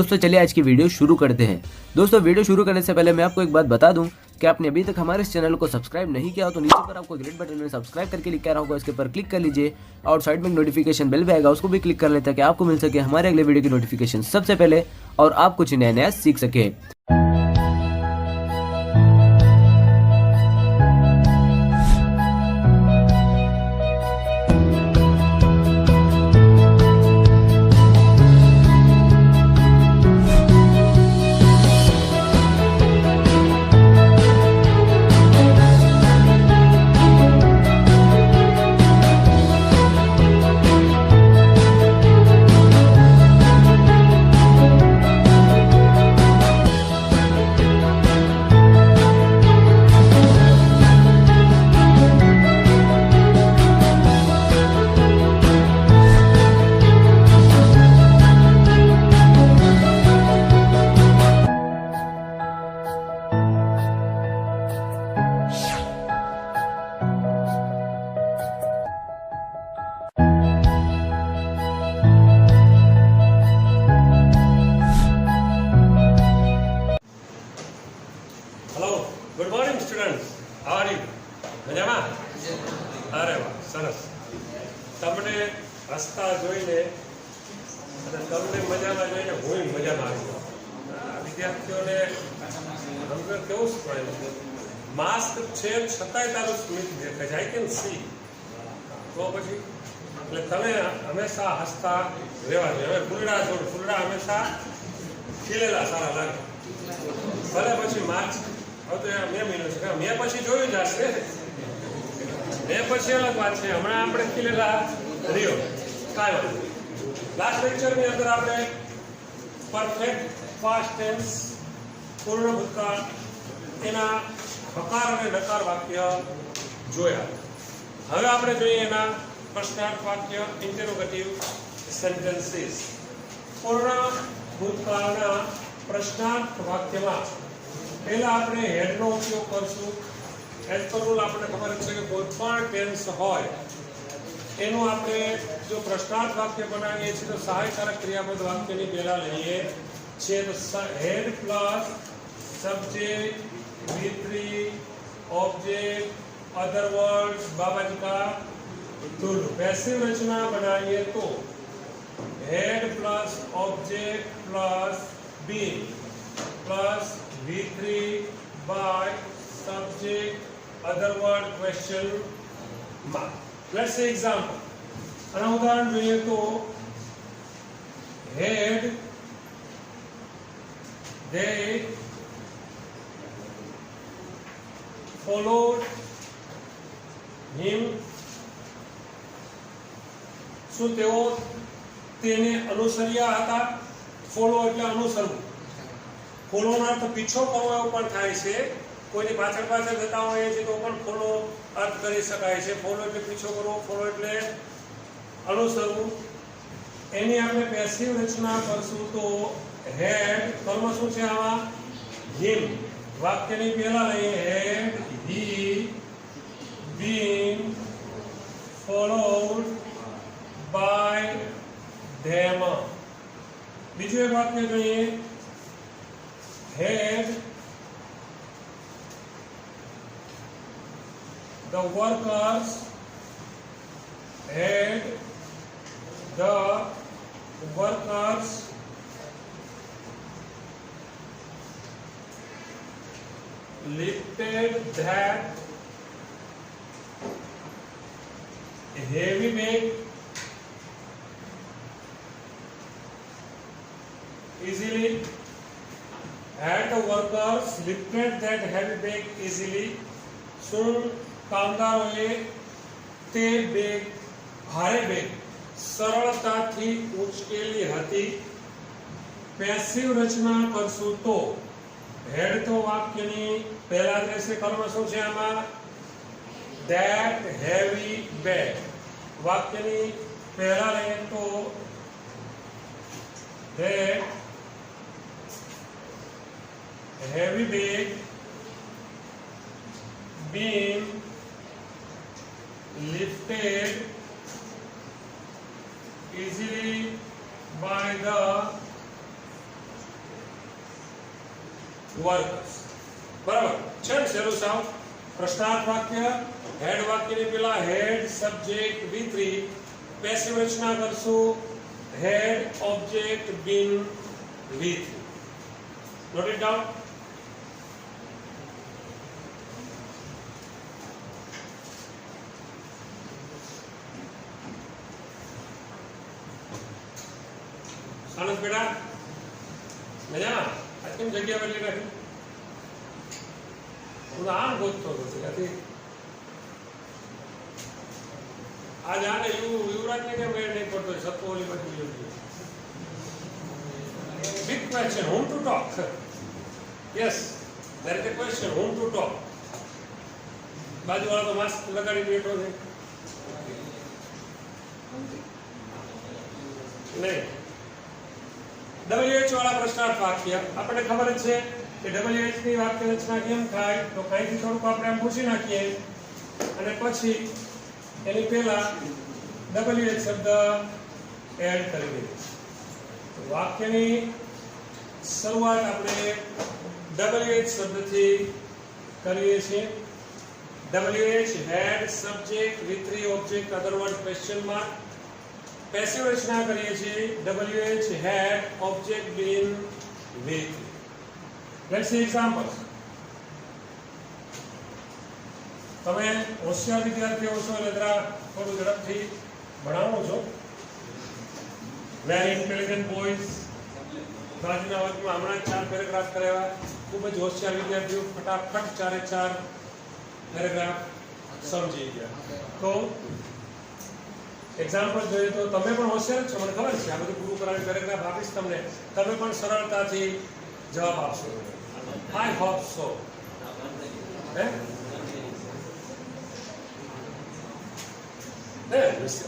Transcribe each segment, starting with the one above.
दोस्तों चलिए आज की वीडियो शुरू करते हैं। दोस्तों वीडियो शुरू करने से पहले मैं आपको एक बात बता दूं कि आपने अभी तक हमारे इस चैनल को सब्सक्राइब नहीं किया हो तो नीचे पर आपको ग्रेट बटन में सब्सक्राइब करके लिखा रहा होगा, इसके पर क्लिक कर लीजिए और साइड में नोटिफिकेशन बेल भी आएगा, उसको भी क्लिक कर लें ताकि आपको मिल सके हमारे अगले वीडियो की नोटिफिकेशन सबसे पहले और आप कुछ नया नया सीख सके। Hello, good morning students, how are you? મજામાં? અરે વાહ, સરસ. તમને હસતા જોઈને અને તમને મજામાં જોઈને હું મજામાં આવી ગયો. વિદ્યાર્થીઓને અંદર કેવું પડે, માસ્ક છે છતાંય તારું સ્મિત દેખાય છે, આઈ કેન સી. તો પછી એટલે તમે હંમેશા હસતા રહેવા જોઈએ. હવે ફૂલડા હંમેશા ખીલેલા સારા લાગે. ભલે પછી માર્ચ હવે તો મે મહિનો છે, મેં પછી જોયું જ હશે. મેં પછી અલગ વાત છે, હમણાં આપણે ખીલેલા રહ્યો કાંઈ વાંધો. લાસ્ટ લેક્ચરની અંદર આપણે પરફેક્ટ પાસ્ટ ટેન્સ પૂર્ણ ભૂતકાળ એના હકાર અને નકાર વાક્ય જોયા. હવે આપણે જોઈએ એના પ્રશ્નાર્થ વાક્ય, ઇન્ટરોગેટિવ સેન્ટેન્સીસ. પૂર્ણ ભૂતકાળના પ્રશ્નાર્થ વાક્યમાં પહેલા આપણે હેડનો ઉપયોગ કરશું. એઝ પર રૂલ આપણને ખબર છે કે કોઈ પણ ટેન્સ હોય એનું આપણે જો પ્રશ્નાર્થ વાક્ય બનાવીએ છીએ તો સહાયકારક ક્રિયાપદ વાક્યની પહેલા લઈએ છીએ. તો had plus subject, V3, object, other words, बाबाजी का दूध. पैसिव रचना बनाइए तो had plus object plus been plus V3 by subject, other word, question mark. Let's say example. આના ઉદાહરણ જોઈએ તો head, they followed him. શું તેઓ તેને અનુસર્યા હતા? ફોલો એટલે અનુસરવું. ફોલોનો અર્થ પીછો કરવો એવો પણ થાય છે. કોઈની પાછળ જતા હોઈએ છીએ તો પણ ફોલો અર્થ કરી શકાય છે. ફોલો એટલે પીછો કરવો, ફોલો એટલે અનુસરવું. એની આપણે પેસિવ રચના કરશું તો હેડ કર્મ શું છે આમાં? હિમ. વાક્યની પહેલા લઈએ હેડ હી બીન ફોલોડ બાય ધેમ. બીજું એક વાક્ય જોઈએ had the workers lifted that heavy bag easily. Had the workers lifted that heavy bag easily. શું કામદારોએ તે બેગ, ભારે બેગ સરળતાથી ઉચકેલી હતી. પેસિવ રચના કરશું તો હેડ તો વાક્યની પહેલા રહેશે. કર્મ શું છે આમાં? that heavy bag. વાક્યની પહેલા લઈએ તો that heavy bag being lifted easily by the workers. બરાબર છે ને? સહેલું સાવ. પ્રશ્નાર્થ વાક્ય, હેડ વાક્યની પેલા હેડ સબ્જેક્ટ V3, પેસિવ રચના કરશું had object been V3. Note it down. Anand બેટા મજામાં? આજ કેમ જગ્યા બદલી નાખી? હું આમ ગોતતો હતો ત્યાંથી આજ આને યુવરાજને કેમ મેળ નહીં પડતો? સત્વ ઓલી બાજુ big question, whom to talk? Yes, there is a question, whom to talk? બાજુવાળો તો માસ્ક લગાડી બેઠો છે નહીં. WH વાળા પ્રશ્નાર્થ વાક્ય આપણને ખબર જ છે કે WH ની વાક્ય રચના કેમ થાય, તો કંઈથી થોડુંક આપણે આમ પૂછી નાખીએ અને પછી એની પહેલા WH શબ્દ એડ કરી દઈએ. તો વાક્યની શરૂઆત આપણે WH શબ્દથી કરીએ છીએ. WH had subject V3 object other word question mark. Passive રચના કરીએ છીએ WH had object been V3. Let's see examples. તમે હોશિયાર વિદ્યાર્થીઓ છો એટલે જરા થોડું ઝડપથી ભણાવો છો. Very intelligent boys. બાજુના વર્ગમાં હમણાં 4 પેરેગ્રાફ કરાવ્યા. ખૂબ જ હોશિયાર વિદ્યાર્થીઓ ફટાફટ 4 પેરેગ્રાફ સમજી ગયા. તો એક્ઝામ્પલ જોઈએ તો તમે પણ હોશિયાર છો, મને ખબર છે. આ બધું પૂરું કરાવીને પેરેગ્રાફ આપીશ તમને, તમે પણ સરળતાથી જવાબ આપશો. I hope so.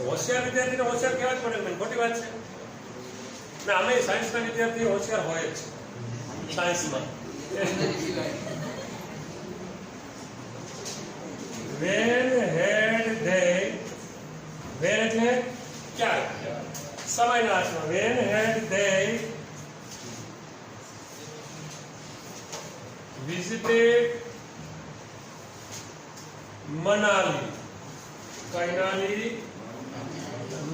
હોશિયાર વિદ્યાર્થીને હોશિયાર કહેવા જ પડે ને, ખોટી વાત છે ને? અમે સાયન્સના વિદ્યાર્થી હોશિયાર હોય જ સાયન્સમાં. When had they, when એટલે ક્યારે? સમયના અર્થમાં. When had they visited Manali? કૈનાલી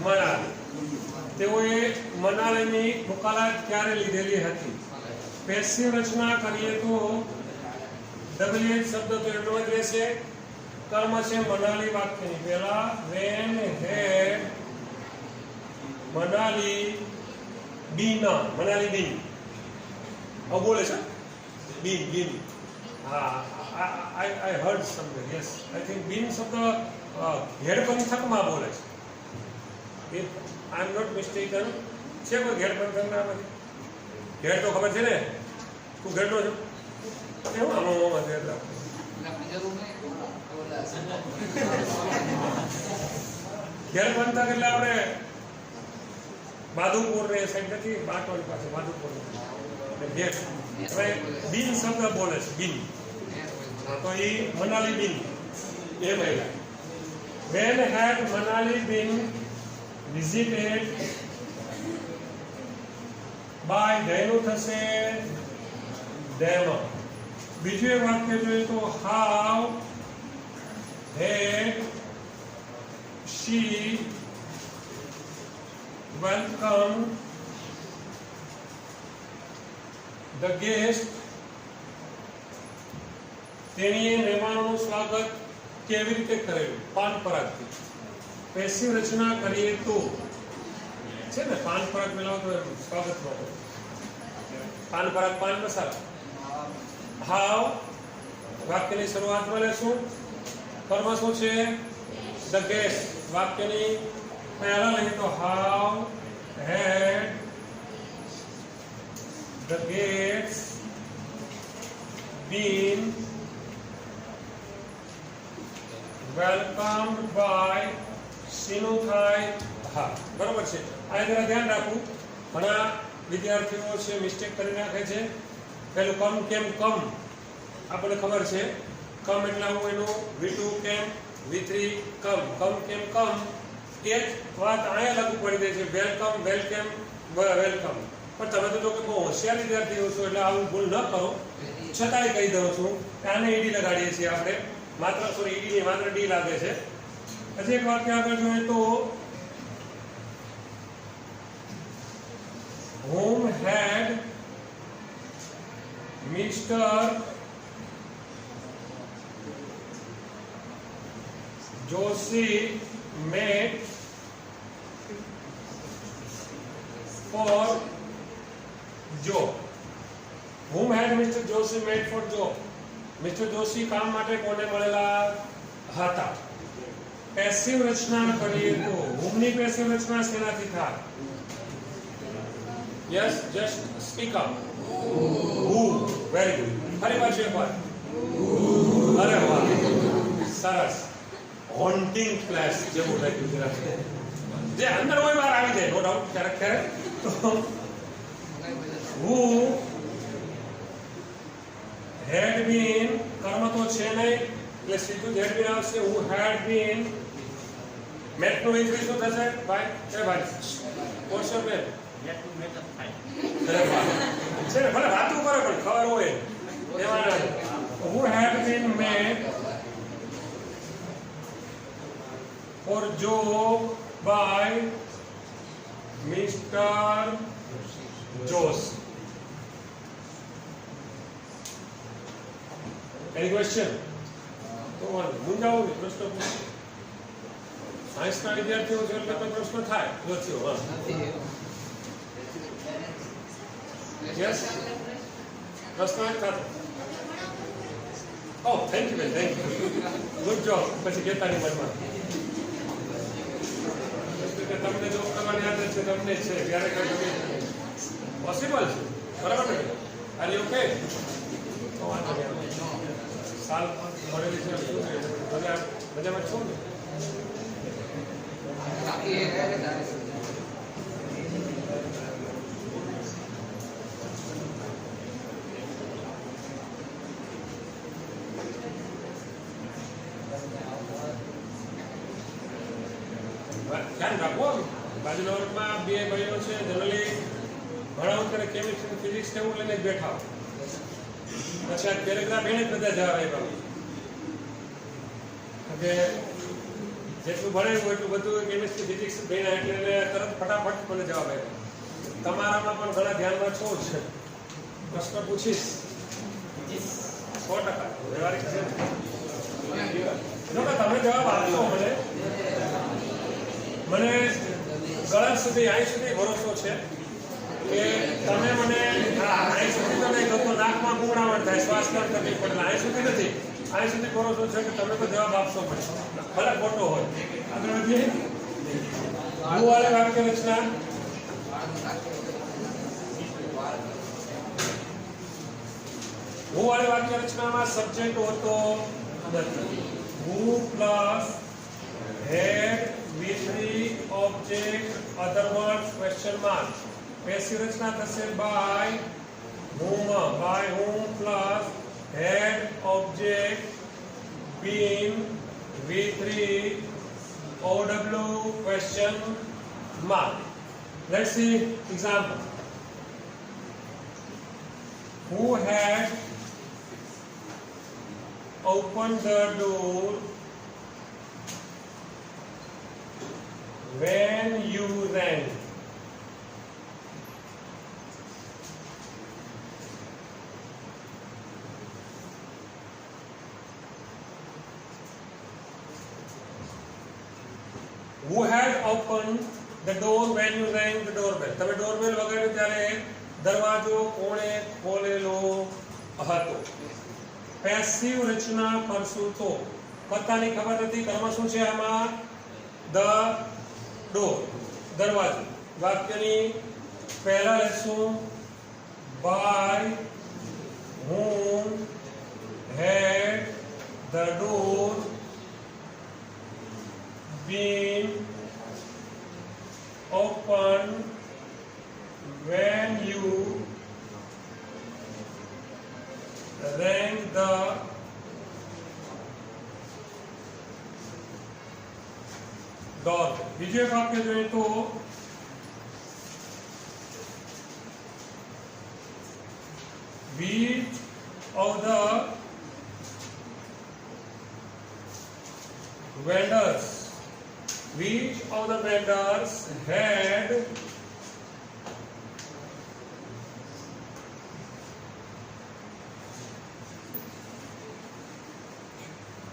Manali. તેઓએ મનાલીની મુલાકાત ક્યારે લીધેલી હતી? પેસિવ રચના કરીએ તો WH શબ્દ તો એટલો જ રહેશે. કર્મ છે મનાલી વાક્યની પહેલા. when had મનાલી બીન, મનાલી બીન. આવું બોલે છે બીન. હા, I heard somewhere. Yes, I think બીન શબ્દ ઘેડ પંથકમાં બોલે છે. if I am not mistaken. છે કોઈ ઘેડ પંથકના? ઘેડ તો ખબર છે ને? તું ઘેડનો છો? કેવું આમાં ઘેડ રાખો? ઘેડ પંથક એટલે આપણે માધુપુર ને સાઈડ નથી, બાટોલી પાસે માધુપુર ઘેડ. હવે બીન શબ્દ બોલે છે, બીન. તો એ મનાલી બીન એ મહિલા. When had Manali been visited by ધેનું થશે them. બીજું એક વાક્ય જોઈએ તો how had she welcomed the guest. તેણીએ મહેમાનોનું સ્વાગત કેવી રીતે કરેલું? પાન પરાગથી. પેસિવ રચના કરીએ તો છે ને, પાન પરાગ મેળવતો સ્વાગત માટે પાન પરાગ, પાન મસાલા. હાવ વાક્યની શરૂઆતમાં લેશું. કર્મ શું છે? The guest. વાક્યની પહેલા લઈએ તો how had the guest been welcomed by. શેનું થાય? હા, બરોબર છે. આ જરા ધ્યાન રાખવું. ઘણા વિદ્યાર્થીઓ છે મિસ્ટેક કરી નાખે છે. પેલું કમ કેમ કમ આપણને ખબર છે. કમ એટલે આવું એનું V2 કેમ, V3 કમ. કમ કેમ કમ એ જ વાત અહીંયા લાગુ પડી જાય છે. Welcome, welcome, welcome. પણ તમે તો જો કે બહુ હોશિયાર વિદ્યાર્થીઓ છો એટલે આવું ભૂલ ન કરો. છતાંય કહી દઉં છું કે આને ઈડી લગાડીએ છીએ આપણે, માત્ર સોરી ઈડી નહીં, માત્ર ડી લાગે છે. પછી એક વાક્ય આગળ જોઈએ તો whom had Mr. Joshi met for job. Whom had Mr. Joshi met for job? Mr. Joshi કામ માટે કોને મળેલા હતા? પેસિવ રચના કરીએ તો whom ની પેસિવ રચના શેનાથી થાય? Yes, just speak up. Who? Very good. ફરી પાછું એકવાર. અરે વાહ, સરસ. હોન્ટિંગ પ્લેસ જેવું લાગ્યું જરા. જે અંદર હોય બહાર આવી જાય, નો ડાઉટ, ક્યારેક ક્યારેક. તો who had been, કર્મ તો છે નહીં એટલે સીધું had been આવશે. who had been met નું ઇંગ્લિશ શું થશે ભાઈ? છે ભાઈ, what's your name? અરે વાહ, છે ને, ભલે વાતું કરે પણ ખબર હોય એમાં. who had been met for job by Mr. Joshi. Any question? તો મૂંઝાવું નહીં, પ્રશ્ન પૂછો. સાયન્સના વિદ્યાર્થીઓ છે એટલે તો પ્રશ્ન થાય. નથી હા. યસ, પ્રશ્ન જ થતો. ઓ થેન્ક યુ બેન, થેન્ક યુ, ગુડ જોબ. પછી કહેતા નહીં મનમાં કે તમને જોબ કરવાની આદત છે, તમને છે ત્યારે કઈ પોસિબલ છે, બરાબર ને? Are you okay? તો વાંધો નહીં. સાલ મળેલી છે, શું છે, મજામાં છો ને? ધ્યાન રાખો, બાજુના વર્ગમાં બે ભાઈઓ છે, જનરલી ભણાવું ત્યારે કેમિસ્ટ્રી ફિઝિક્સ એવું લઈને જ બેઠા હોય. પછી આ પેરેગ્રાફ એને જ બધા જવાબ આપ્યા કે જેટલું ભણાવ્યું એટલું બધું કેમિસ્ટ્રી ફિઝિક્સ બેના એટલે તરત ફટાફટ મને જવાબ આપ્યો. તમારામાં પણ ઘણા ધ્યાનમાં છો જ, પ્રશ્ન પૂછીશ 100%. વ્યવહારિક છે, તમે જવાબ આપશો મને ગળા સુધી અહીં સુધી ભરોસો છે કે તમે મને અહીં સુધી તો નહીં ગમતો, નાકમાં ગુંગળામણ થાય, શ્વાસ લેવામાં તકલીફ પડે, અહીં સુધી નથી, અહીં સુધી ભરોસો છે કે તમે તો જવાબ આપશો મને, ભલે ખોટો હોય. આગળ વધીએ. હું વાળે વાક્ય રચના. હું વાળે વાક્ય રચનામાં સબ્જેક્ટ હોતો નથી. who પ્લસ had with the object, other words, question mark. Passive રચના થશે by whom plus had object been V3 OW question mark. Let's see example. Who had opened the door when you rang? Who had opened the door when you rang the doorbell? તમે doorbell વગાડ્યું ત્યારે દરવાજો કોણે ખોલેલો હતો? Passive રચના કરશું તો કર્તાની ખબર નથી, કર્મ શું છે આમાં? ધ ડોર, દરવાજો. વાક્યની પહેલા લખશું by whom had the door been opened when you rang the door. બીજું એક વાક્ય જોઈએ તો which of the vendors, which of the vendors had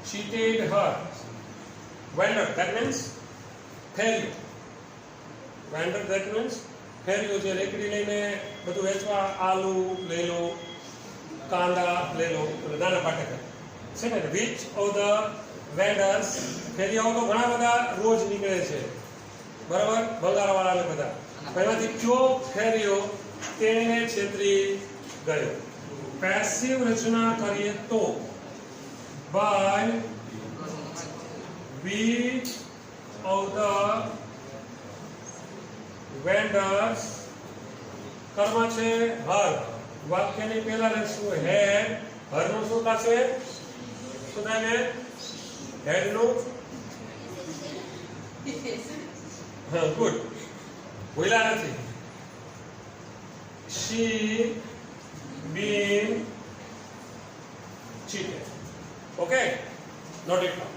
cheated her? Vendor, that means ફેર્યું. વેન્ડર that means ફેર્યું, જે રેકડી લઈને બધું વેચવા, આલુ લઈ લો, કાંદા લઈ લો, નાના પાટેકર છે ને. વિચ ઓફ ધ વેન્ડર્સ, ફેરિયાઓ તો ઘણા બધા રોજ નીકળે છે, બરાબર, ભંગારવાળા બધા. એમાંથી કયો ફેરિયો તેને છેતરી ગયો? પેસિવ રચના કરીએ તો by which of the vendors, કર્મ છે હર, વાક્યની પહેલા લખશું હેડ, હર નું શું થશે? શું થાય ને? હેડ નું, હા, ગુડ, ભૂલા નથી. she been cheated. Okay, note it down.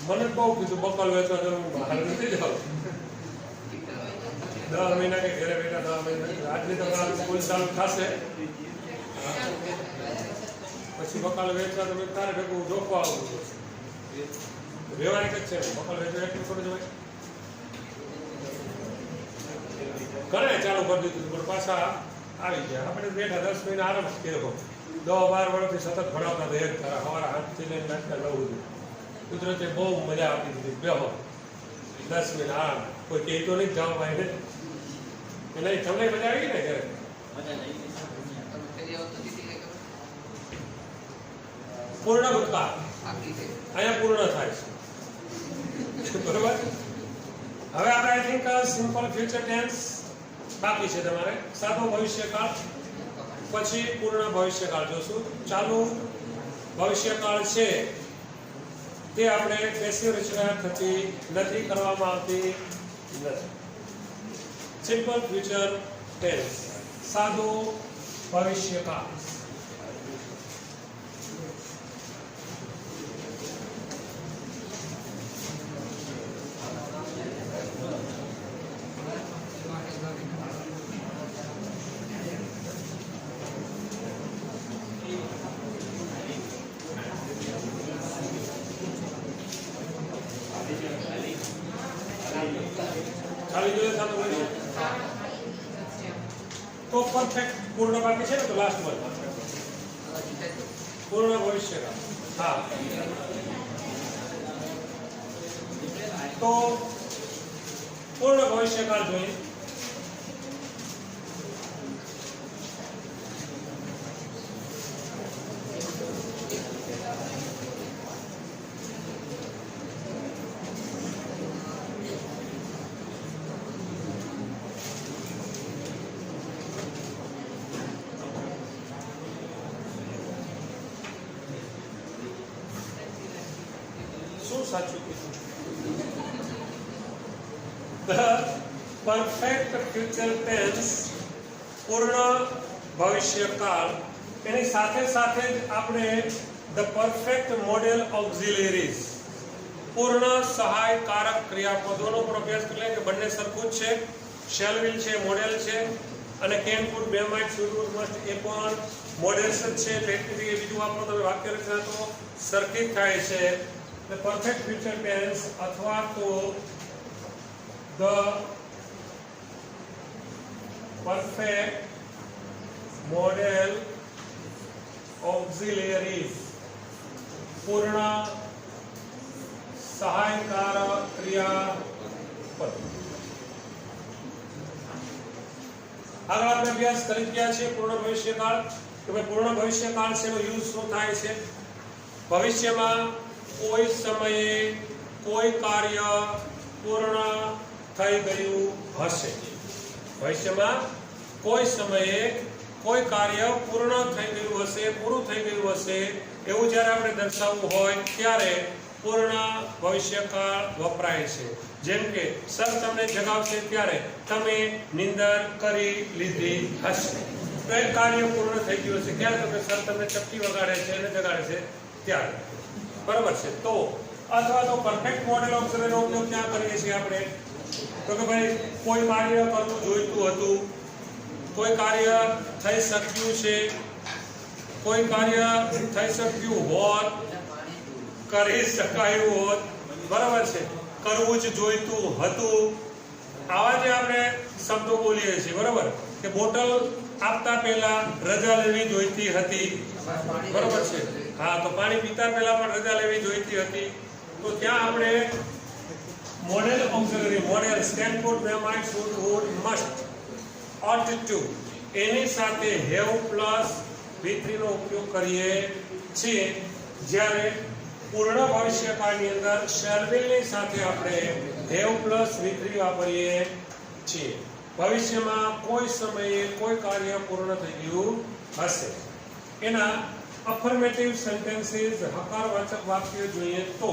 મને બહુ કીધું બકલ વેચવા જવું, બહાર નથી જાવ. 10 મહિના કે ઘરે બેઠા 10 મહિના, આજની તો સ્કૂલ ચાલુ થશે પછી બકલ વેચવા તો તારે ભેગું જોખવા આવવું પડશે. વ્યવહારિક જ છે, બકલ વેચવા એટલું થોડું જ હોય. ઘરે ચાલુ કરી દીધું પણ પાછા આવી ગયા. આપણે બેઠા 10 મહિના આરામ જ કર્યો. 10-12 વર્ષથી સતત ભણાવતા હતા, એક ધારા સવારે 8 થી લઈને રાતના 9 સુધી. કુદરતે બહુ મજા આપી દીધી. બેહો 10 મહિના આરામ. કોઈ કહેતો નહીં જાઓ ભાઈ ને નહીં. તમને મજા આવી ને ઘરે? પૂર્ણ ભૂતકાળ અહીંયા પૂર્ણ થાય છે, બરોબર. હવે આપણે I think simple future tense બાકી છે તમારે. સાદો ભવિષ્યકાળ પછી પૂર્ણ ભવિષ્યકાળ જોશું. ચાલુ ભવિષ્યકાળ છે તે આપણે પેસિવ રચના થતી નથી, કરવામાં આવતી નથી. સિમ્પલ ફ્યુચર ટેન્સ, સાદો ભવિષ્યકાળ. ખાલી જોઈએ સાદો ભવિષ્ય તો પરફેક્ટ પૂર્ણ બાકી છે ને, તો લાસ્ટ વન પૂર્ણ ભવિષ્યકાળ. હા, તો પૂર્ણ ભવિષ્યકાળ જોઈએ. શું સાચું કીધું? The perfect future tense, પૂર્ણ ભવિષ્યકાળ. એની સાથે સાથે જ આપણે the perfect model auxiliaries, પૂર્ણ સહાયકારક ક્રિયાપદોનો પણ અભ્યાસ કરી લે કે બંને સરખું જ છે. શેલ વિલ છે, મોડેલ છે, અને કેન કુડ, બે માઇટ, શુડ, વુડ, મસ્ટ એ પણ મોડેલ્સ જ છે. એટલે બીજું આપણો તમે વાક્ય રચના તો સરખી જ થાય છે. The perfect future tense અથવા તો the perfect model auxiliaries, પૂર્ણ સહાયકારક ક્રિયાપદ. આગળ આપણે અભ્યાસ કરી ગયા છે પૂર્ણ ભવિષ્યકાળ કે ભાઈ પૂર્ણ ભવિષ્યકાળ છે એનો યુઝ શું થાય છે? ભવિષ્યમાં કોઈ સમયે કોઈ કાર્ય પૂર્ણ થઈ ગયું હશે. ભવિષ્યમાં કોઈ સમયે કોઈ કાર્ય પૂર્ણ થઈ ગયું હશે, પૂરું થઈ ગયું હશે એવું જ્યારે આપણે દર્શાવવું હોય ત્યારે પૂર્ણ ભવિષ્યકાળ વપરાય છે. જેમ કે સર તમને જગાવશે ત્યારે તમે નિંદર કરી લીધી હશે. તો એક કાર્ય પૂર્ણ થઈ ગયું હશે ક્યારે? તમે સર તમને ચપટી વગાડે છે અને જગાડે છે ત્યારે. બરાબર છે. તો અથવા તો પરફેક્ટ મોડેલ ઓક્સિલરીનો ઉપયોગ ક્યાં કરીએ છીએ આપણે? તો કે ભાઈ કોઈ કાર્ય કરવું જોઈતું હતું, કોઈ કાર્ય થઈ શક્યું છે, કોઈ કાર્ય થઈ શક્યું હોત, કરી શકાયું હોત, બરાબર છે, કરવું જ જોઈતું હતું, આવા જે આપણે શબ્દો બોલીએ છીએ. બરાબર કે બોટલ આપતા પહેલા રજા લેવી જોઈતી હતી, બરાબર છે. હા, તો પાણી પીતા પહેલા પણ રજા લેવી જોઈતી હતી. તો ત્યાં આપણે modal auxiliary, modal stand for, may, might, should, would, must, ought to એની સાથે have પ્લસ V3 નો ઉપયોગ કરીએ છીએ. જ્યારે પૂર્ણ ભવિષ્યકાળની અંદર shall will ની સાથે આપણે have પ્લસ V3 વાપરીએ છીએ. ભવિષ્યમાં કોઈ સમયે કોઈ કાર્ય પૂર્ણ થઈ ગયું હશે. એના અફર્મેટિવ સેન્ટેન્સીસ, હકારવાચક વાક્ય જોઈએ તો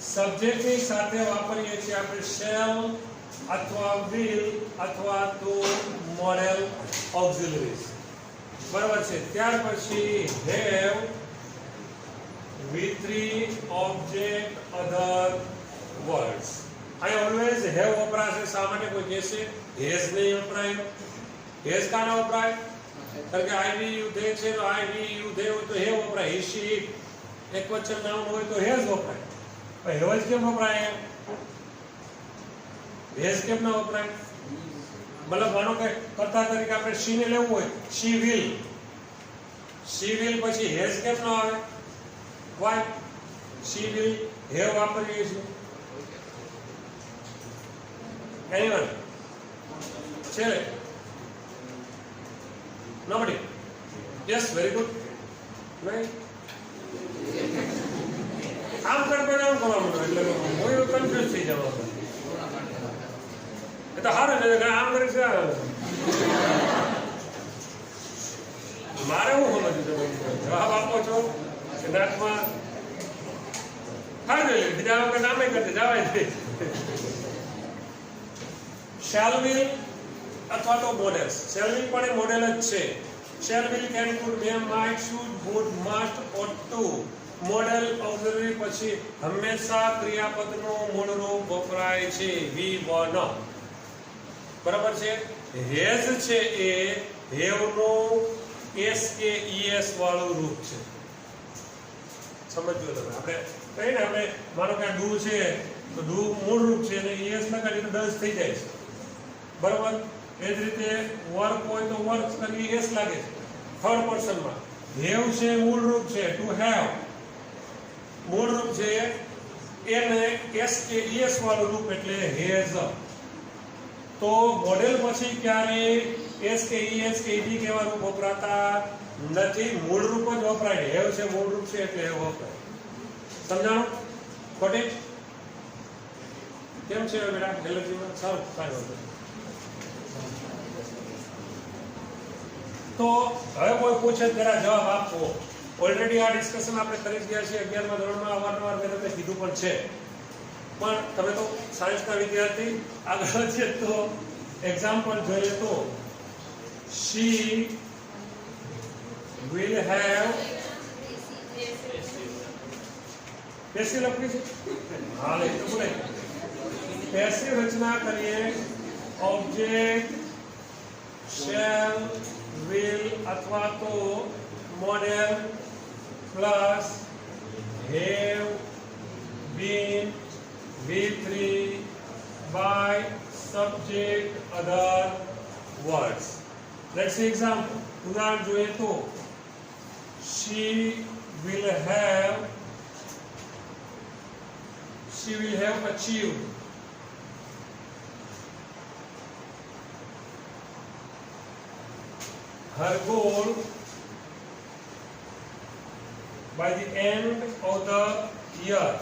સબ્જેક્ટની સાથે વાપરીએ છીએ આપણે shall અથવા will અથવા તો મોડેલ ઓક્સિલરીઝ. બરાબર છે. ત્યાર પછી have, V3, object, other words. I always have વપરાશે. શા માટે? કોઈ કહેશે has નહીં વપરાય. has કાના વપરાય? કારણ કે I, we, you, they છે તો I, we, you, they હોય તો have વપરાય. he, she, it એકવચન નાઉન હોય તો has વપરાય. પણ have જ કેમ વપરાય? has કેમ ના વપરાય? મતલબ માનો કે કર્તા તરીકે આપણે she ને લેવું હોય, she will પછી has કેમ ના આવે? why? she will have વાપરીએ છીએ. anyone? છેલ્લે nobody? yes, very good. નહીં આમ કરતા આમ કરવાનું એટલે હું કન્ફ્યુઝ થઈ જવાનું. એ તો સારું છે આમ કરી છે. મારે હું સમજવું તમે જવાબ આપો છો કે નાકમાં સારું જોઈએ બીજા વખત નામે કરતે જવાય છે. shall will અથવા તો મોડેલ્સ. shall will પણ એ મોડેલ જ છે. shall will, can, could, may, might, should, would, must, ought to. Model auxiliary પછી હંમેશા ક્રિયાપદનું મૂળ રૂપ વપરાય છે V1. બરાબર છે. હેઝ છે એ હેવનું SKES વાળું રૂપ છે. સમજજો તમે. આપણે કહીએ ને આપણે માનો કે ડુ છે તો ડુ મૂળ રૂપ છે અને ES લગાડી તો ડઝ થઈ જાય છે. બરાબર. એ જ રીતે વર્ક હોય તો વર્ક કરી એસ લાગે છે થર્ડ પર્સનમાં. હેવ છે મૂળ રૂપ છે ટુ હેવ મૂળ રૂપ છે એને SKES વાળું રૂપ એટલે હેઝ. તો મોડેલ પછી ક્યારે SKES KD કેવા રૂપ વપરાતા નથી, મૂળ રૂપ જ વપરાય. હેવ છે મૂળ રૂપ છે એટલે હેવ વપરાય. સમજાણું? ખોટી? કેમ છે બેટા એલર્જીમાં? સારું સારું. તો હવે કોઈ પૂછે જરા જવાબ આપો. ઓલરેડી આ ડિસ્કશન આપણે કરી ગયા છીએ 11મા ધોરણમાં. અવારનવાર મેં તમને કીધું પણ છે. પણ તમે તો સાયન્સના વિદ્યાર્થી આગળ છે તો એક્ઝામ્પલ જોઈએ તો she will have પેસિવ લખી છે. હા એ તો બોલે પેસિવ રચના કરીએ. ઓબ્જેક્ટ shall, will અથવા તો model plus have been V3 by subject other words. Let's see example. ઉદાહરણ જોઈએ તો she will have achieved her goal by the end of the year.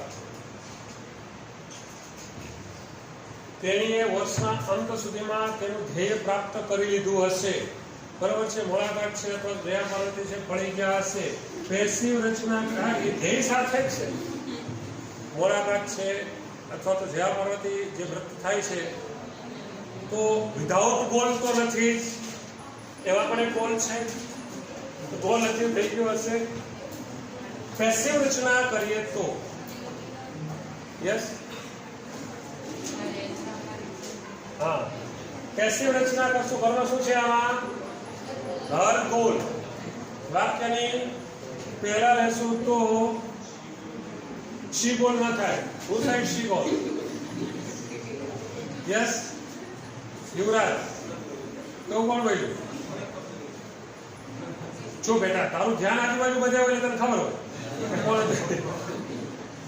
તેણીએ વર્ષના અંત સુધીમાં તેનું ધ્યેય પ્રાપ્ત કરી લીધું હશે. બરાબર છે, મોળાકાત છે અથવા દયાપાર્વતી છે ફળી ગયા હશે, પેસિવ રચના એ ધ્યેય સાથે જ છે. મોળાકાત છે અથવા તો દયાપાર્વતી જે વ્રત થાય છે તો વિધાઉટ ગોલ તો નથી જ, એવા પણ એક ગોલ છે, ગોલ અચીવ થઈ ગયો હશે. પેસિવ રચના કરીએ તો યસ, હા, પેસિવ રચના કરશું. કરવાનું શું છે આમાં? હર ગોલ. વાક્યની પહેલા લેશું તો શી ગોલ ના થાય. હુ સાઈડ શી ગોલ? યસ યુવરાજ, તો કોણ બોલ્યું? જો બેટા તારું ધ્યાન આજુબાજુ બધે હોય એટલે તને ખબર હોય કોણ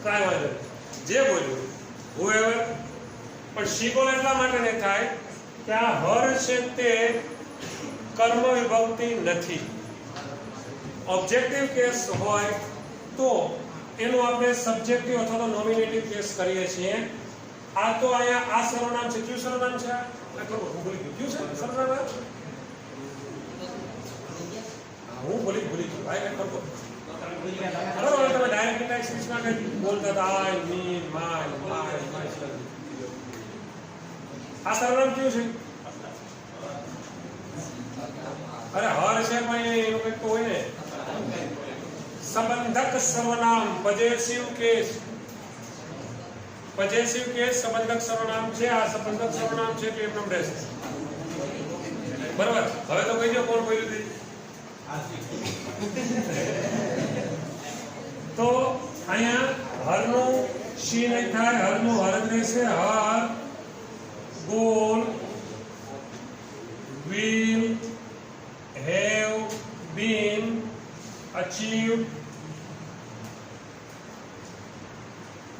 કાંઈ વાંધો જે બોલ્યું whoever. પણ શીગોલ એટલા માટે નહીં થાય કે આ હર છે તે કર્મ વિભક્તિ નથી. ઓબ્જેક્ટિવ કેસ હોય તો એનું આપણે સબ્જેક્ટિવ અથવા તો નોમિનેટિવ કેસ કરીએ છીએ. આ તો અહીંયા આ સર્વનામ છે. કયું સર્વનામ છે? હું ભૂલી ગયું ભાઈ, કઈ કરતો બરોબર. તમે ડાયરેક્ટ ઇન્ટેન્શનમાં કઈ બોલતા હતા આઈ મી માય. આ સર્વનામ કયું છે? અરે હર છે ભાઈ, એવું કંઈક તો હોય ને. સંબંધક સર્વનામ, પોઝેસિવ કેસ. પોઝેસિવ કેસ સંબંધક સર્વનામ છે. આ સંબંધક સર્વનામ છે કે એમનો રહેશે. બરાબર. હવે તો કહી દો કોણ બોલ્યું હતું? તો અહીંયા હરનું શી નહીં થાય, હરનું હર જ રહેશે. હર goal will have been achieved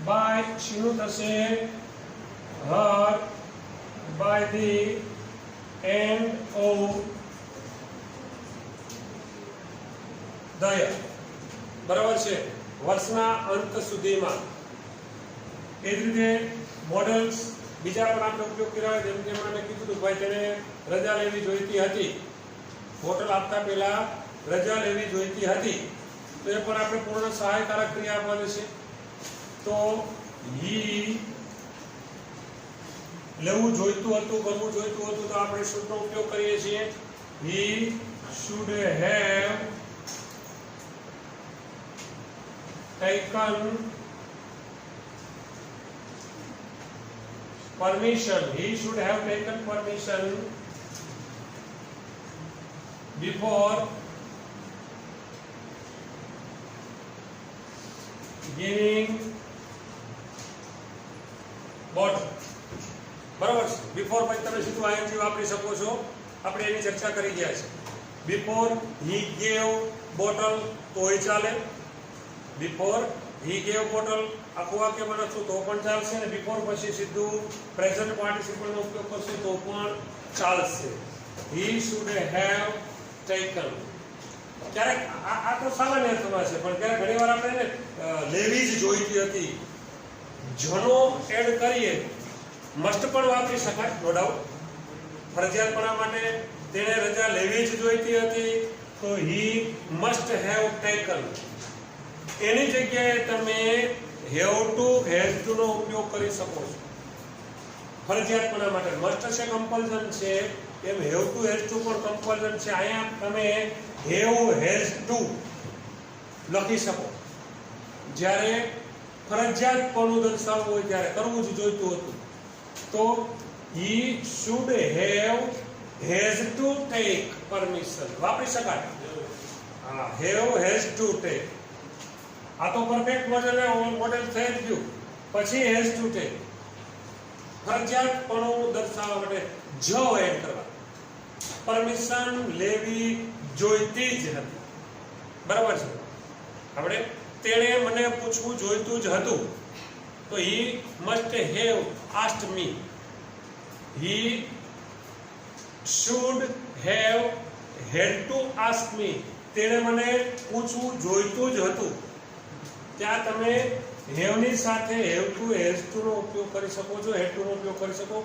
by શીનું થશે? her by the end of the year. બરાબર છે, વર્ષના અંત સુધીમાં. એ જ રીતે મોડલ્સ બીજા પણ આપણે ઉપયોગ કર્યા. જેમ કે મને કીધું હતું ભાઈ તેને રજા લેવી જોઈતી હતી, હોટલ આપતા પહેલા રજા લેવી જોઈતી હતી, તો એ પણ આપણે પૂર્ણ સહાયકારક ક્રિયા આપવાની છે. તો હી લેવું જોઈતું હતું, કરવું જોઈતું હતું, તો આપણે શુડનો ઉપયોગ કરીએ છીએ. He should have taken permission. He should have taken permission before giving bottle. બરાબર છે. બિફોર પછી તમે સીધું આઈએનજી વાપરી શકો છો. આપણે એની ચર્ચા કરી ગયા છે. બિફોર he gave bottle તોય ચાલે. બિફોર he gave bottle આખું વાક્ય બનાવશું તો પણ ચાલશે, અને બિફોર પછી સીધું પ્રેઝન્ટ પાર્ટિસિપલનો ઉપયોગ કરશું તો પણ ચાલશે. he should have taken. ક્યારેક આ તો સામાન્ય અર્થમાં છે, પણ ક્યારેક ઘણી વાર આપણે એને લેવી જ જોઈતી હતી, જનો એડ કરીએ મસ્ટ પણ વાપરી શકાય, નો ડાઉટ. ફરજિયાતપણા માટે તેણે રજા લેવી જ જોઈતી હતી તો he must have taken. એની જગ્યાએ તમે હેવ ટુ હેઝ ટુ નો ઉપયોગ કરી શકો છો. ફરજિયાતપણા માટે મસ્ટ છે, કમ્પલ્ઝન છે, એમ હેવ ટુ હેઝ ટુ પણ કમ્પલ્ઝન છે. અહીંયા તમે હેવ હેઝ ટુ લખી શકો. જ્યારે ફરજિયાતપણું દર્શાવવું હોય ત્યારે કરવું જ જોઈતું હતું તો he should have has to take permission વાપરી શકાય. હા, have has to take. આ તો પરફેક્ટ મોડેલ થઈ જ ગયું. પછી has to take ફરજિયાતપણું દર્શાવવા માટે જ એડ કરવા. પરમિશન લેવી જોઈતી જ હતી. બરાબર છે. આપણે તેણે મને પૂછવું જોઈતું જ હતું તો he must have asked me. he should have had to ask me. તેણે મને પૂછવું જોઈતું જ હતું. ત્યાં તમે હેવ ની સાથે હેવ ટુ હેઝ ટુ નો ઉપયોગ કરી શકો છો, હેડ ટુ નો ઉપયોગ કરી શકો.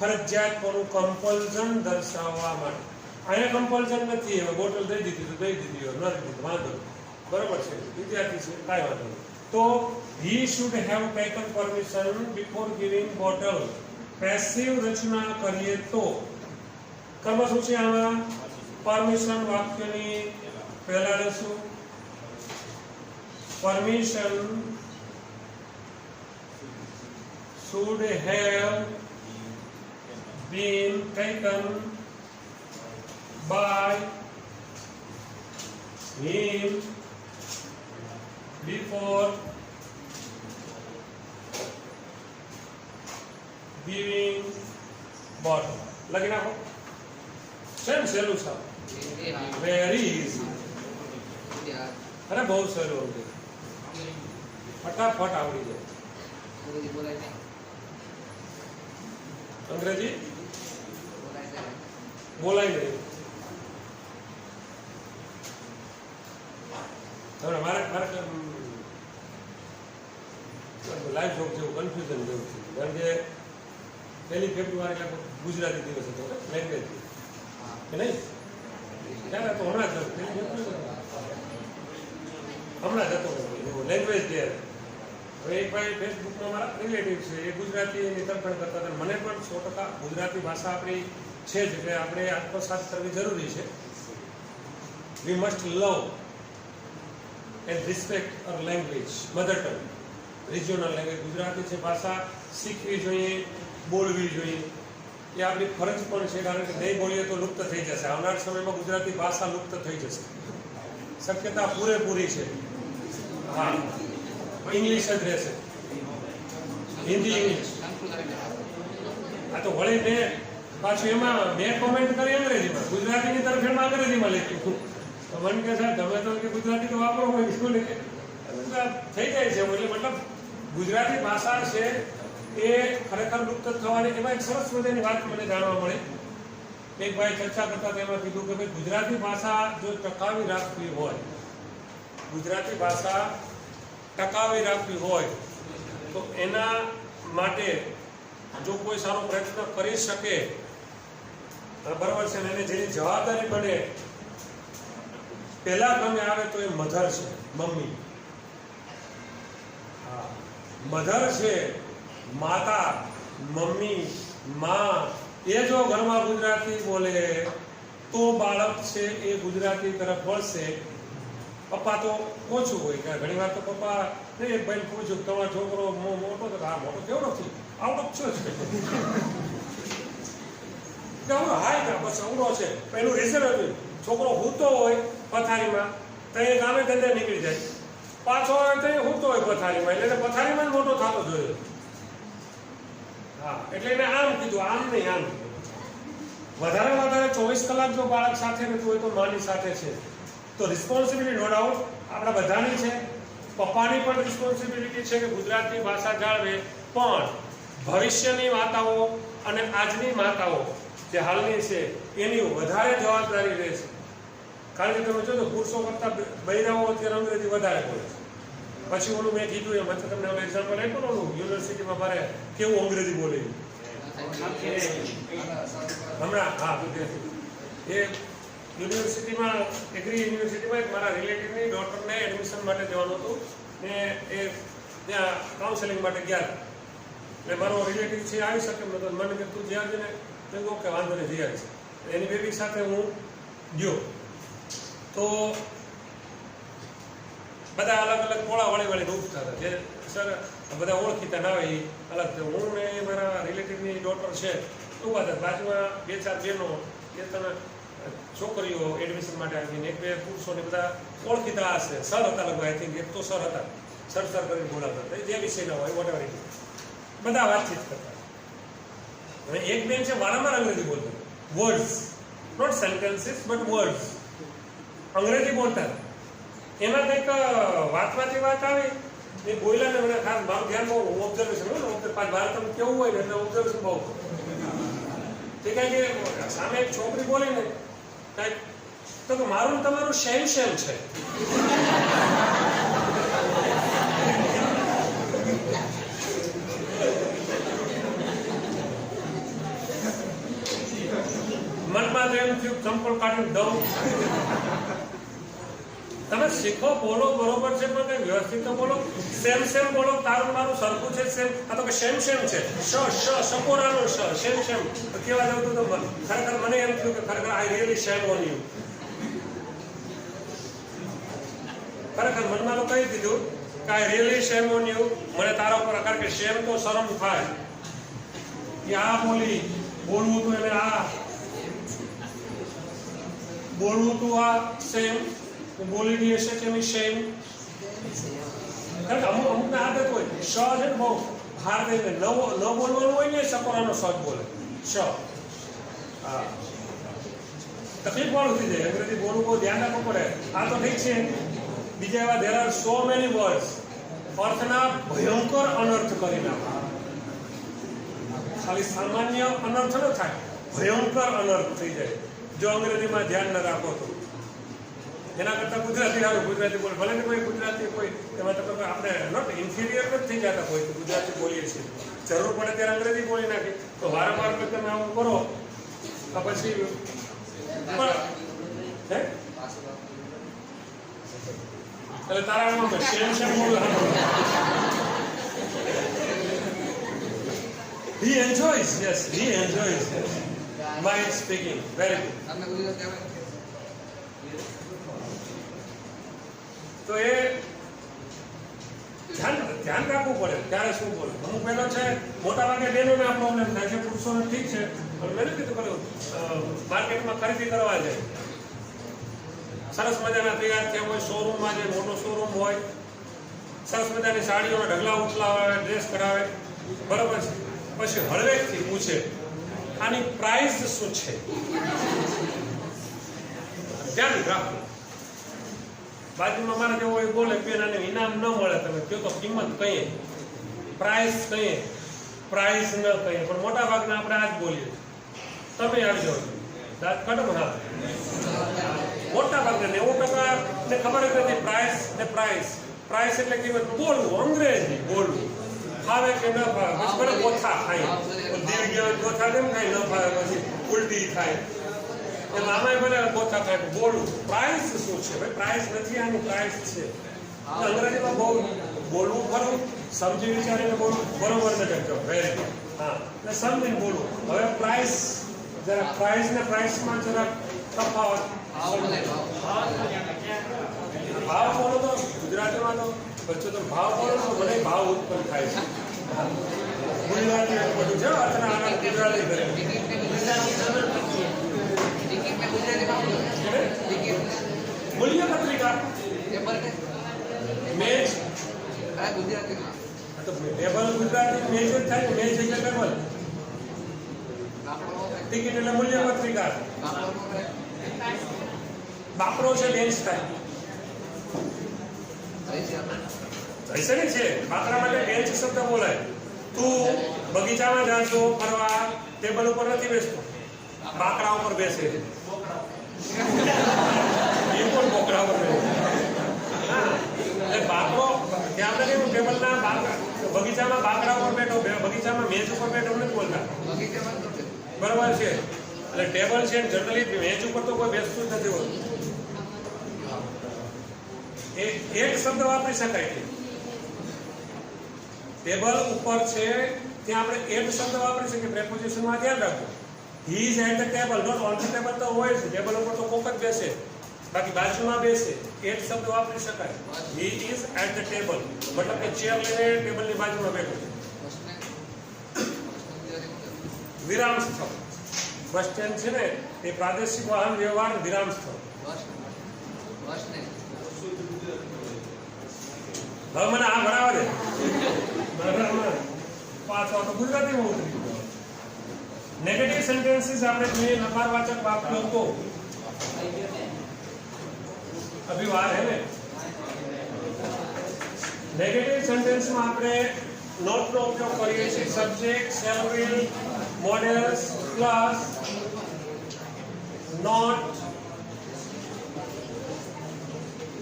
ફરજિયાતપણું કમ્પલ્ઝન દર્શાવવા માટે. અહીંયા કમ્પલ્સન નથી, હવે બોટલ દઈ દીધી તો દઈ દીધી, હોય નથી દીધી વાંધો નહીં. બરોબર છે, વિદ્યાર્થી છે, કાંઈ વાંધો નહીં. તો he should have taken permission before giving bottle. Passive રચના કરીએ તો કર્મ શું છે આમાં? પરમિશન વાક્યની પહેલા લેશું. Permission should have been taken by him before giving bottle. લખી નાખો. સેમ સહેલું છે, વેરી ઇઝી. અરે બહુ સહેલું છે, ફટાફટ આવડી જાય. અંગ્રેજી બોલાય નહીં. મારે લાઈવ જોક જેવું કન્ફ્યુઝન જેવું છે, કારણ કે 1 ફેબ્રુઆરી ગુજરાતી દિવસ હતો લેંગ્વેજ કે નહીં, ત્યારે તો હમણાં જ હતો લેંગ્વેજ ડે. હવે એક ભાઈ ફેસબુકમાં મારા રિલેટિવ છે, એ ગુજરાતીની તરફેણ કરતા હતા. મને પણ 100% ગુજરાતી ભાષા આપણી છે જ, એટલે આપણે આત્મસાત કરવી જરૂરી છે. We must love and respect our language, mother tongue, regional language. Gujarati છે ભાષા શીખવી જોઈએ, બોલવી જોઈએ, એ આપણી ફરજ પણ છે, કારણ કે નહીં બોલીએ તો લુપ્ત થઈ જશે. આવનાર સમયમાં ગુજરાતી ભાષા લુપ્ત થઈ જશે, શક્યતા પૂરેપૂરી છે. હા, ઇંગ્લિશ જ રહેશે, હિન્દી ઇંગ્લિશ. આ તો વળી મેં પાછું એમાં મેં કોમેન્ટ કરી અંગ્રેજીમાં, ગુજરાતીની તરફ એમાં અંગ્રેજીમાં લખ્યું. તો મને કહે સાહેબ તમે તો કે ગુજરાતી તો વાપરો હોય, શું કે થઈ જાય છે. એટલે મતલબ ગુજરાતી ભાષા છે એ ખરેખર લુપ્ત થવાની. એમાં એક સરસ મજાની વાત મને જાણવા મળી. એક ભાઈ ચર્ચા કરતા તેમાં કીધું કે ભાઈ ગુજરાતી ભાષા જો ટકાવી રાખવી હોય, ગુજરાતી ભાષા ટકાવી રાખવી હોય તો એના માટે જો કોઈ સારો પ્રયત્ન કરી શકે, બરાબર છે, અને જેની જવાબદારી બને પહેલા ક્રમે આવે તો એ મધર છે, મમ્મી. હા, મધર છે, માતા, મમ્મી, માં. એ જો ઘરમાં ગુજરાતી બોલે તો બાળક છે એ ગુજરાતી તરફ વળશે. પપ્પા તો ઓછું હોય, કે ઘણી વાર તો પપ્પા એક ભાઈ પૂછ્યું તમારો છોકરો મોટો તો હા મોટો કેવો નથી, આવડો છો હાય ના બસ અવડો છે. એનું રીઝન હતું છોકરો હૂતો હોય પથારીમાં તો એ ગામે ધંધે નીકળી જાય, પાછો આવે તો એ હૂતો હોય પથારીમાં, એટલે પથારીમાં જ મોટો થતો જોયો. હા, એટલે એને આમ કીધું, આમ નહીં આમ. વધારે 24 કલાક જો બાળક સાથે રહેતું હોય તો માની સાથે છે. તો રિસ્પોન્સિબિલિટી નો ડાઉટ આપણા બધાની છે. પપ્પાની પણ રિસ્પોન્સિબિલિટી છે કે ગુજરાતી ભાષા જાળવે, પણ ભવિષ્યની માતાઓ અને આજની માતાઓ જે હાલની છે એની વધારે જવાબદારી રહેશે. કારણ કે તમે જોજો પુરુષો કરતા બૈરાઓ અત્યારે અંગ્રેજી વધારે બોલે છે. પછી ઓલું મેં કીધું એમ તમને એક્ઝામ્પલ આપ્યું ને, ઓલું યુનિવર્સિટીમાં મારે કેવું અંગ્રેજી બોલે હમણાં. હા, એ યુનિવર્સિટીમાં એગ્રી યુનિવર્સિટીમાં એક મારા રિલેટિવની ડોટરને એડમિશન માટે જવાનું હતું ને એ ત્યાં કાઉન્સેલિંગ માટે ગયા હતા. એટલે મારો રિલેટિવ છે આવી શકે એમ નતો. મને કે તું જ્યાં જઈને મેં ઓકે વાંધો નહીં જઈ આવીશ. એની બેબી સાથે હું ગયો તો બધા અલગ અલગ પોળા વળી ડૂબતા હતા. જે સર બધા ઓળખીતા ના હોય એ અલગ. હું ને મારા રિલેટિવની ડોટર છે ઊભા હતા, બાજુમાં 2-4 બહેનો, 2-3 છોકરીઓ એડમિશન માટે આવીને, 1-2 પુરુષોને બધા ઓળખીતા હશે. સર હતા લગભગ, આઈ થિંક એક તો સર હતા, સર કરીને બોલાવતા હતા, જે વિષયના હોય વોટ એવર ઇટ ઇઝ. બધા વાતચીત કરતા. હવે એક બેન છે વારંવાર અંગ્રેજી બોલતા, words, not sentences but words, અંગ્રેજી બોલતા. એમાં કંઈક વાતમાંથી વાત આવી, એ બોલ્યા ને મને ખાસ મારું ધ્યાન બહુ ઓબ્ઝર્વેશન હોય ને, ભારતમાં કેવું હોય ને એટલે ઓબ્ઝર્વેશન બહુ. તે કાંઈ કે સામે એક છોકરી બોલી ને કાંઈક તો કે મારું ને તમારું સેમ સેમ છે. મનમાં મનમાં તો એમ થયું ચંપલ કાઢીને દઉં. તમે શીખો, બોલો બરોબર છે, પણ કઈ વ્યવસ્થિત તો બોલો. સેમ સેમ બોલો, તારું મારું સરખું છે સેમ. આ તો કે સેમ સેમ છે. સપોરાનો સેમ સેમ કેવા જવું તો ખરેખર મને એમ થયું કે ખરેખર આઈ રિયલી શેમ ઓન યુ. ખરેખર મનમાં તો કહી દીધું કે આઈ રિયલી શેમ ઓન યુ. મને તારા ઉપર, કારણ કે શેમ તો શરમ થાય કે આ બોલવું તું એને, આ બોલવું તું, આ સેમ બોલી દઈએ છે કે નહીં શેમ. કારણ કે અમુકને આદત હોય શ છે ને બહુ ભાર દઈને ન બોલવાનું હોય ને, સપોરાનો શ બોલે શ. હા, તકલીફ વાળું થઈ જાય. અંગ્રેજી બોલવું બહુ ધ્યાન રાખવું પડે. આ તો ઠીક છે, બીજા એવા there are so many words અર્થના ભયંકર અનર્થ કરી નાખે. ખાલી સામાન્ય અનર્થ ન થાય, ભયંકર અનર્થ થઈ જાય જો અંગ્રેજીમાં ધ્યાન ન રાખો તો. એના કરતાં ગુજરાતી આવે, ગુજરાતી બોલે. ભલે ને કોઈ ગુજરાતી કોઈ એમાં તો આપણે નોટ ઇન્ફિરિયર નથી થઈ જતા કોઈ, તો ગુજરાતી બોલીએ છીએ. જરૂર પડે ત્યારે અંગ્રેજી બોલી નાખી. તો વારંવાર તમે આવું કરો તો પછી હે એટલે તારા સેમ સેમ બોલવાનું. He enjoys, yes, he enjoys my speaking. Very good. તો એ ધ્યાન રાખવું પડે ત્યારે શું બોલે. અમુક પહેલો છે મોટા ભાગે બહેનોને આ પ્રોબ્લેમ થાય છે, પુરુષોને ઠીક છે. પણ મેં કીધું કર્યું માર્કેટમાં ખરીદી કરવા જાય, સરસ મજાના તૈયાર થયા હોય, શોરૂમમાં જાય, મોટો શોરૂમ હોય, સરસ મજાની સાડીઓના ઢગલા ઉછલાવે, ડ્રેસ કરાવે, બરોબર છે. પછી હળવેકથી પૂછે આની પ્રાઇસ શું છે. ધ્યાન રાખો. બાજુમાં મારા જેવો હોય બોલે બેન આને ઇનામ ન મળે, તમે કહો તો કિંમત કહીએ, પ્રાઇસ કહીએ, પ્રાઇસ ન કહીએ. પણ મોટા ભાગના આપણે આ જ બોલીએ. તમે આવી જાઓ દાંત કાઢો. હા, મોટા ભાગના 90% ને ખબર જ નથી પ્રાઇસ ને પ્રાઇસ. પ્રાઇસ એટલે કિંમત. બોલવું અંગ્રેજી બોલવું, ફાવે કે ન ફાવે. પછી ભલે ગોથા ખાય, દીવ ગયા ગોથા કેમ ખાય, ન ફાવે પછી ઉલટી થાય. એ મામાએ ભલે ગોથા ખાય. બોલવું પ્રાઇસ શું છે ભાઈ, પ્રાઇસ નથી, આની પ્રાઇસ છે. અંગ્રેજીમાં બહુ બોલવું ખરું, સમજી વિચારીને બોલવું બરોબર ન કરજો. Very good. હા, એટલે સમજીને બોલવું. હવે પ્રાઇસ જરા પ્રાઇસ ને પ્રાઇસમાં જરા તફાવત. ભાવ બોલો તો ગુજરાતીમાં તો બચ્ચો તો ભાવ બોલો તો મને ભાવ ઉત્પન્ન થાય છે. ગુજરાતી બધું છે અર્થના આનંદ ગુજરાતી કરે. મૂલ્ય પત્રિકા મેચ તો ટેબલ ગુજરાતી મેચ જ થાય. મેચ એટલે ટેબલ, ટિકિટ એટલે મૂલ્ય પત્રિકા. બાપરો છે બેન્ચ થાય. જઈશે છે બાકરા માટે બેન્ચ શબ્દ બોલાય. તું બગીચામાં જાશો ફરવા, ટેબલ ઉપર નથી બેસતો, બાકરા ઉપર બેસે. એ પણ બોકરા ઉપર બેસે. હા, એટલે બાકરો ત્યાં આપણે કેવું ટેબલના બગીચામાં બાકરા ઉપર બેઠો, બગીચામાં મેચ ઉપર બેઠો નથી બોલતા. બરોબર છે. એટલે ટેબલ છે જનરલી મેચ ઉપર તો કોઈ બેસતું જ નથી હોતું. એક શબ્દ વાપરી શકાય છે. ટેબલ ઉપર છે ત્યાં આપણે એક શબ્દ વાપરી શકીએ. પ્રેપોઝિશનમાં ધ્યાન રાખો. He is at the table, not on the table તો હોય છે. ટેબલ ઉપર તો કોક જ બેસે, બાકી બાજુમાં બેસે. એક શબ્દ વાપરી શકાય. He is at the table મતલબ કે ચેર લઈને ટેબલની બાજુમાં બેઠો છે. વિરામ સ્થળ, બસ સ્ટેન્ડ છે ને એ પ્રાદેશિક વાહન વ્યવહાર વિરામ સ્થળ. હવે મને આ ભણાવવા દે. પાછો તો ગુજરાતીમાં ઉતરી. નેગેટિવ સેન્ટેન્સીસ આપણે જોઈએ નકારવાચક વાક્યો તો અભી વાર હે ને. નેગેટિવ સેન્ટેન્સમાં આપણે નોટનો ઉપયોગ કરીએ છીએ. Subject, shall will, models plus not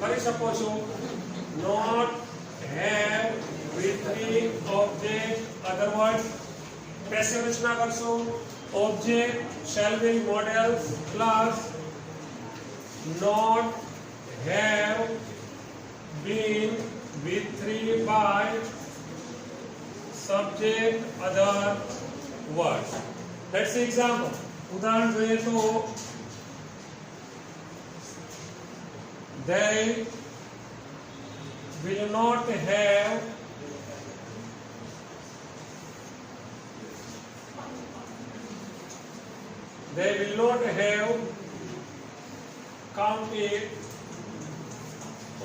કરી શકો છો. Not, have, with me, object, other words. Passive રચના કરશો object shall be models plus not have been V3 by subject other words. Let's see example. उदाहरण જોઈએ તો they will not have counted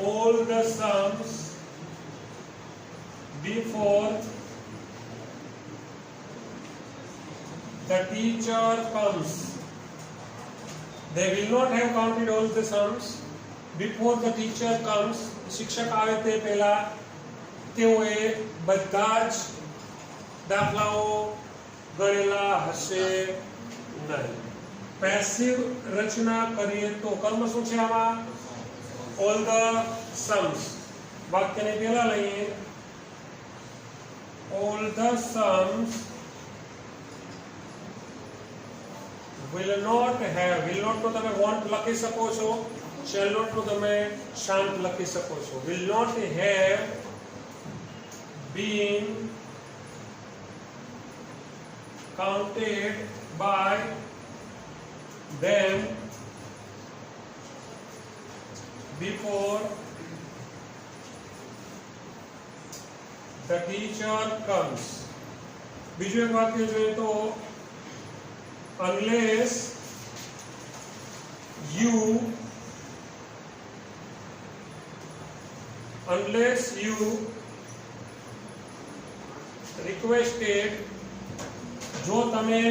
all the sums before the teacher comes. They will not have counted all the sums before the teacher comes. शिक्षक આવે તે પહેલા તેઓએ બધા જ દાખલાઓ ગણેલા હશે નહીં. પેસિવ રચના કરીએ તો કર્મ શું છે આમાં? all the sums. વાક્યને પહેલા લઈએ all the sums will not have. will not તો તમે want લખી શકો છો, shall not તો તમે shan't લખી શકો છો. will not have been counted by them before the teacher comes. બીજું એક વાક્ય જોઈએ તો unless you requested, જો તમે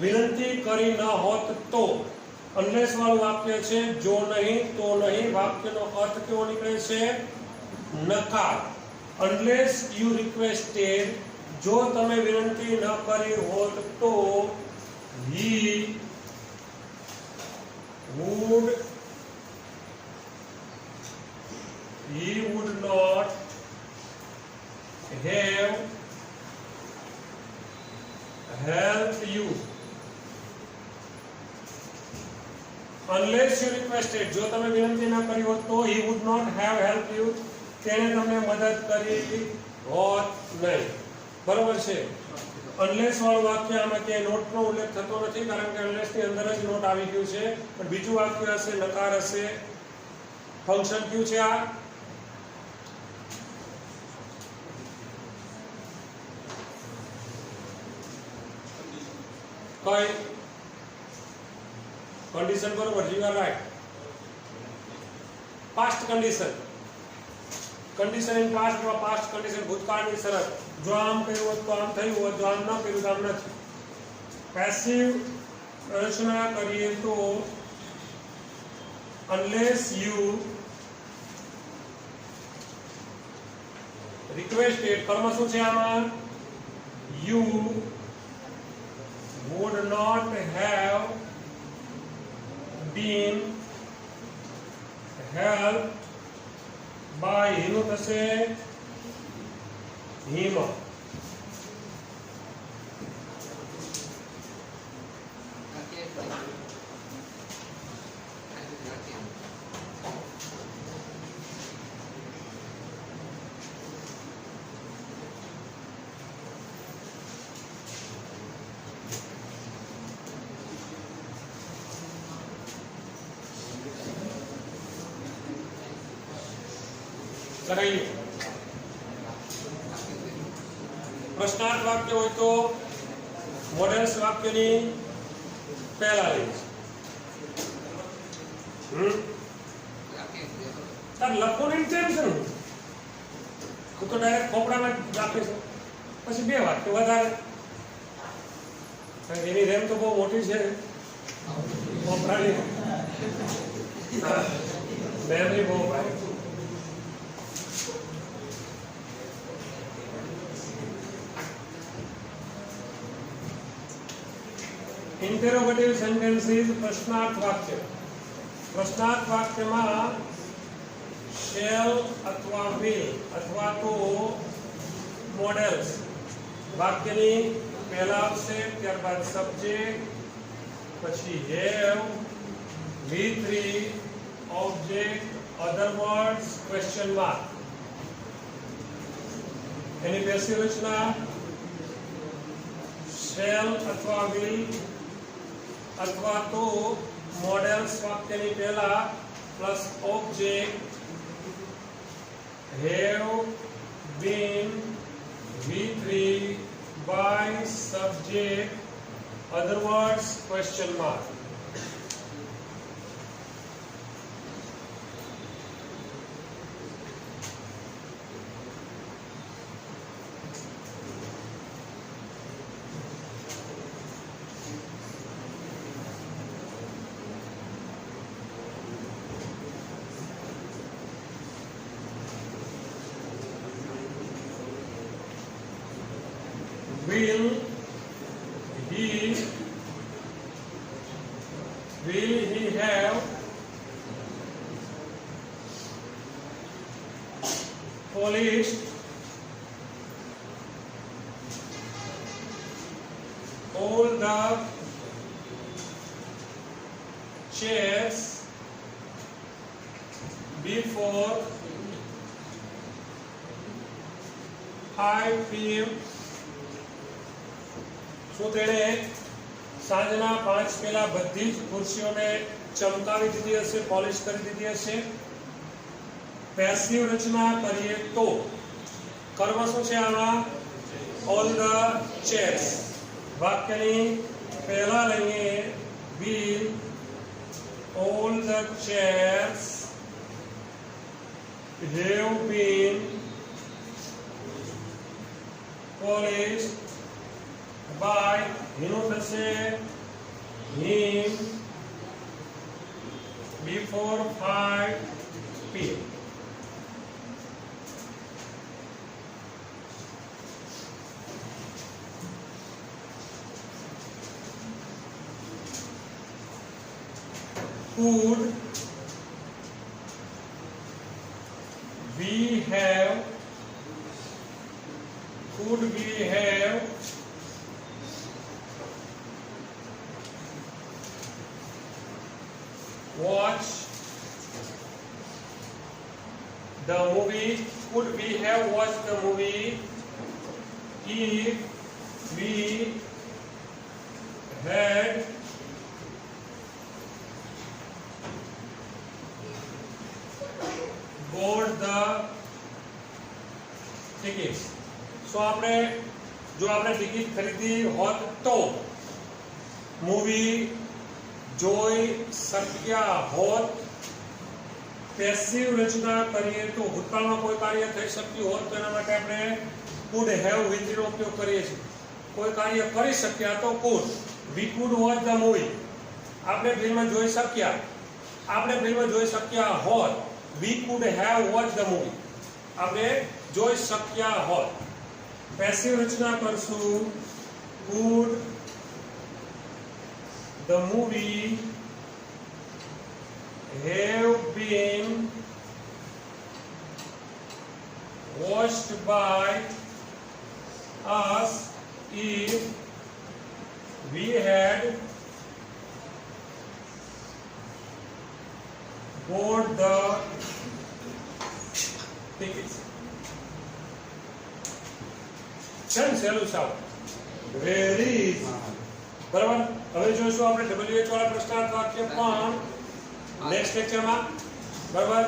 વિનંતી કરી ન હોત તો. unless વાળું વાક્ય છે, જો નહીં તો નહીં. વાક્યનો અર્થ કેવો નીકળે છે? નકાર. unless you requested, જો તમે વિનંતી ન કરી હોત તો he would not have helped you. unless you requested, જો તમે વિનંતી ન કરી હોત તો he would not have helped you, તેણે તમને મદદ કરી હોત નહીં. બરોબર છે? unless વાળું વાક્ય આમાં ક્યાંય નોટનો ઉલ્લેખ થતો નથી, કારણ કે unless ની અંદર જ નોટ આવી ગયું છે. પણ બીજું વાક્ય હશે, નકાર હશે. ફંક્શન કયું છે આ? કઈ કન્ડિશન? બરોબર, you are right. Past condition. Condition in past અથવા પાસ્ટ કન્ડિશન, ભૂતકાળની શરત. જો આમ કર્યું હોત તો આમ થયું હોત, જો આમ ન કર્યું તો આમ નથી. પેસિવ રચના કરીએ તો unless you requested, કર્મ શું છે આમાં? you would not have been helped by him થશે him. લગાવી લો. પ્રશ્નાર્થ વાક્ય હોય તો મોડેલ્સ વાક્યની પહેલા લઈશ. તાર લખોની ટેન્શન હું તો ડાયરેક્ટ ખોપડામાં રાખીશ, પછી બે વાક્ય વધારે. એની રેમ તો બહુ મોટી છે ખોપડાની, મેમરી બહુ ભાઈ. ઇન્ટેરોગેટિવ સેન્ટેન્સીસ પ્રશ્નાર્થ વાક્ય. પ્રશ્નાર્થ વાક્યમાં શેલ અથવા વિલ અથવા તો મોડેલ્સ વાક્યની पहला આવશે, ત્યારબાદ સબ્જેક્ટ, પછી have, V3 object, other words, question mark. એની પેસિવ રચના શેલ અથવા વિલ અથવા તો મોડેલ્સ વાક્યની પહેલા plus object have been V3 by subject, other words, question mark. Will he have polished all the chairs before 5 p.m. શું તેણે સાંજના 5 પહેલા બધી જ ખુરશીઓને ચમકાવી દીધી હશે, પોલિશ કરી દીધી હશે? પેસિવ રચના કરીએ તો કર્મ શું છે આમાં? All the chairs. વાક્યની પહેલા લઈએ will all the chairs have been polished by him before 5 p.m. Could we have watch the movie? Could we have watched the movie if we had bought the tickets? So આપણે જો આપણે ticket ખરીદી હોત તો movie જોઈ શક્યા હોત. Passive રચના કરીએ તો ભૂતકાળમાં કોઈ કાર્ય થઈ શક્યું હોત તો એના માટે આપણે could have with નો ઉપયોગ કરીએ છીએ. કોઈ કાર્ય કરી શક્યા તો could. We could watch the movie. આપણે ફિલ્મ જોઈ શક્યા હોત. We could have watched the movie. આપણે જોઈ શક્યા હોત. પેસિવ રચના કરશું could the movie have been watched by us if we had bought the tickets? સહેલું સાવ વેરી બરાબર. હવે જોઈશું આપણે WH વાળા પ્રશ્નાર્થ વાક્ય પણ નેક્સ્ટ લેક્ચરમાં. બરાબર,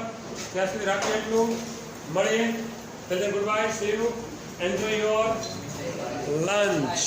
ત્યાં સુધી રાખીએ એટલું. મળીએ. Good bye, C you, enjoy your lunch.